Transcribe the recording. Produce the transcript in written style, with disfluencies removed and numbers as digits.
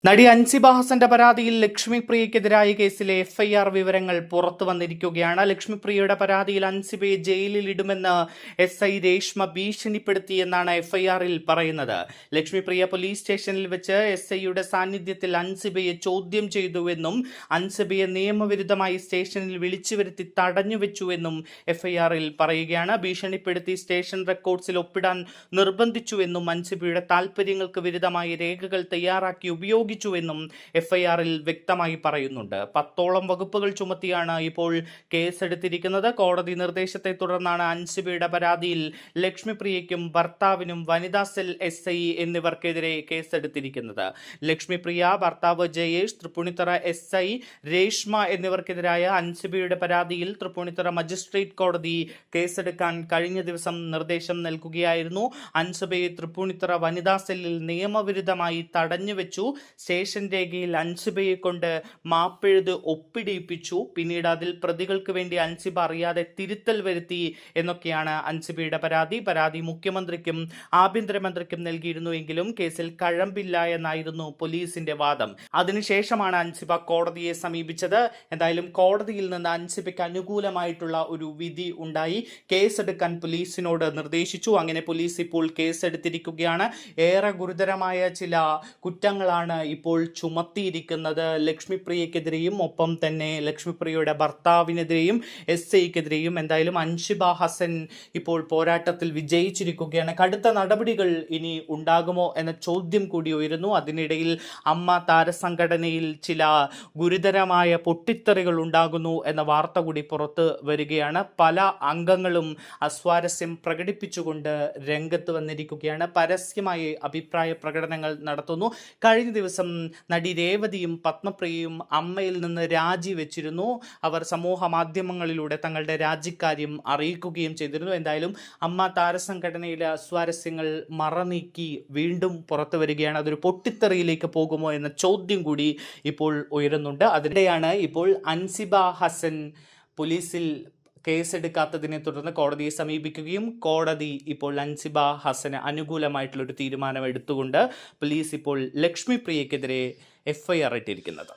നടി അൻസിബ ഹസന്റെ പരാതിയിൽ ലക്ഷ്മിപ്രിയക്കെതിരായ കേസിലെ എഫ്ഐആർ വിവരങ്ങൾ പുറത്തു വന്നിരിക്കുകയാണ്. ലക്ഷ്മിപ്രിയയുടെ പരാതിയിൽ അൻസിബയെ ജയിലിൽ ഇടുമെന്ന് SI രേഷ്മ ഭീഷണിപ്പെടുത്തിയെന്നാണ് എഫ്ഐആറിൽ പറയുന്നത്. ലക്ഷ്മിപ്രിയ പോലീസ് സ്റ്റേഷനിൽ വെച്ച് SIയുടെ സാന്നിധ്യത്തിൽ അൻസിബയെ ചോദ്യം ചെയ്തുവെന്നും അൻസിബയെ നിയമവിരുദ്ധമായി സ്റ്റേഷനിൽ വിളിച്ചു വരുത്തി തടഞ്ഞുവെച്ചുവെന്നും എഫ്ഐആറിൽ പറയുകയാണ്. ഭീഷണിപ്പെടുത്തി സ്റ്റേഷൻ റെക്കോർഡ്സിൽ ഒപ്പിടാൻ നിർബന്ധിച്ചുവെന്നും അൻസിബയുടെ താൽപര്യങ്ങൾക്ക് വിരുദ്ധമായി രേഖകൾ തയ്യാറാക്കി ഉപയോഗിച്ചുവെന്നും എഫ്ഐആറിൽ വ്യക്തമായി പറയുന്നുണ്ട്. 10ഓളം വകുപ്പുകൾ ചുമത്തിയാണ് ഇപ്പോൾ കേസെടുത്തിരിക്കുന്നത്. കോടതി നിർദ്ദേശത്തെ തുടർന്നാണ് അൻസിബയുടെ പരാതിയിൽ ലക്ഷ്മിപ്രിയയ്ക്കും ഭർത്താവിനും വനിതാ സെൽ SI എന്നിവർക്കെതിരെ കേസെടുത്തിരിക്കുന്നത്. ലക്ഷ്മിപ്രിയ, ഭർത്താവ് ജയേഷ്, തൃപ്പൂണിത്തുറ SI രേഷ്മ എന്നിവർക്കെതിരായ അൻസിബയുടെ പരാതിയിൽ തൃപ്പൂണിത്തുറ മജിസ്ട്രേറ്റ് കോടതി കേസെടുക്കാൻ കഴിഞ്ഞ ദിവസം നിർദ്ദേശം നൽകുകയായിരുന്നു. അൻസിബയെ തൃപ്പൂണിത്തുറ വനിതാ സെല്ലിൽ നിയമവിരുദ്ധമായി തടഞ്ഞുവെച്ചു. സ്റ്റേഷൻ രേഖയിൽ അൻസിബയെ കൊണ്ട് മാപ്പെഴുത് ഒപ്പിടിയിപ്പിച്ചു. പിന്നീട് അതിൽ പ്രതികൾക്ക് വേണ്ടി അൻസിബ അറിയാതെ തിരുത്തൽ വരുത്തി എന്നൊക്കെയാണ് അൻസിബയുടെ പരാതി മുഖ്യമന്ത്രിക്കും ആഭ്യന്തരമന്ത്രിക്കും നൽകിയിരുന്നുവെങ്കിലും കേസിൽ കഴമ്പില്ല എന്നായിരുന്നു പോലീസിന്റെ വാദം. അതിനുശേഷമാണ് അൻസിബ കോടതിയെ സമീപിച്ചത്. എന്തായാലും കോടതിയിൽ നിന്ന് അൻസിബയ്ക്ക് അനുകൂലമായിട്ടുള്ള ഒരു വിധി ഉണ്ടായി. കേസെടുക്കാൻ പോലീസിനോട് നിർദ്ദേശിച്ചു. അങ്ങനെ പോലീസ് ഇപ്പോൾ കേസെടുത്തിരിക്കുകയാണ്. ഏറെ ഗുരുതരമായ ചില കുറ്റങ്ങളാണ് ഇപ്പോൾ ചുമത്തിയിരിക്കുന്നത്. ലക്ഷ്മിപ്രിയക്കെതിരെയും ഒപ്പം തന്നെ ലക്ഷ്മിപ്രിയയുടെ ഭർത്താവിനെതിരെയും SIക്കെതിരെയും. എന്തായാലും അൻസിബ ഹസൻ ഇപ്പോൾ പോരാട്ടത്തിൽ വിജയിച്ചിരിക്കുകയാണ്. കടുത്ത നടപടികൾ ഇനി ഉണ്ടാകുമോ എന്ന ചോദ്യം കൂടി ഉയരുന്നു. അതിനിടയിൽ അമ്മ താരസംഘടനയിൽ ചില ഗുരുതരമായ പൊട്ടിത്തെറികൾ ഉണ്ടാകുന്നു എന്ന വാർത്ത കൂടി പുറത്ത് വരികയാണ്. പല അംഗങ്ങളും അസ്വാരസ്യം പ്രകടിപ്പിച്ചുകൊണ്ട് രംഗത്ത് വന്നിരിക്കുകയാണ്. പരസ്യമായി അഭിപ്രായ പ്രകടനങ്ങൾ നടത്തുന്നു. കഴിഞ്ഞ ദിവസം നടി രേവതിയും പത്മപ്രിയയും അമ്മയിൽ നിന്ന് രാജിവെച്ചിരുന്നു. അവർ സമൂഹ മാധ്യമങ്ങളിലൂടെ തങ്ങളുടെ രാജിക്കാര്യം അറിയിക്കുകയും ചെയ്തിരുന്നു. എന്തായാലും അമ്മ താരസംഘടനയിലെ അസ്വാരസ്യങ്ങൾ മറനീക്കി വീണ്ടും പുറത്തു വരികയാണ്. അതൊരു പൊട്ടിത്തെറിയിലേക്ക് പോകുമോ എന്ന ചോദ്യം കൂടി ഇപ്പോൾ ഉയരുന്നുണ്ട്. അതിനിടെയാണ് ഇപ്പോൾ അൻസിബ ഹസൻ പോലീസിൽ കേസെടുക്കാത്തതിനെ തുടർന്ന് കോടതിയെ സമീപിക്കുകയും കോടതി ഇപ്പോൾ അൻസിബ ഹസന് അനുകൂലമായിട്ടുള്ളൊരു തീരുമാനം എടുത്തുകൊണ്ട് പോലീസ് ഇപ്പോൾ ലക്ഷ്മിപ്രിയക്കെതിരെ FIR ഇട്ടിരിക്കുന്നത്.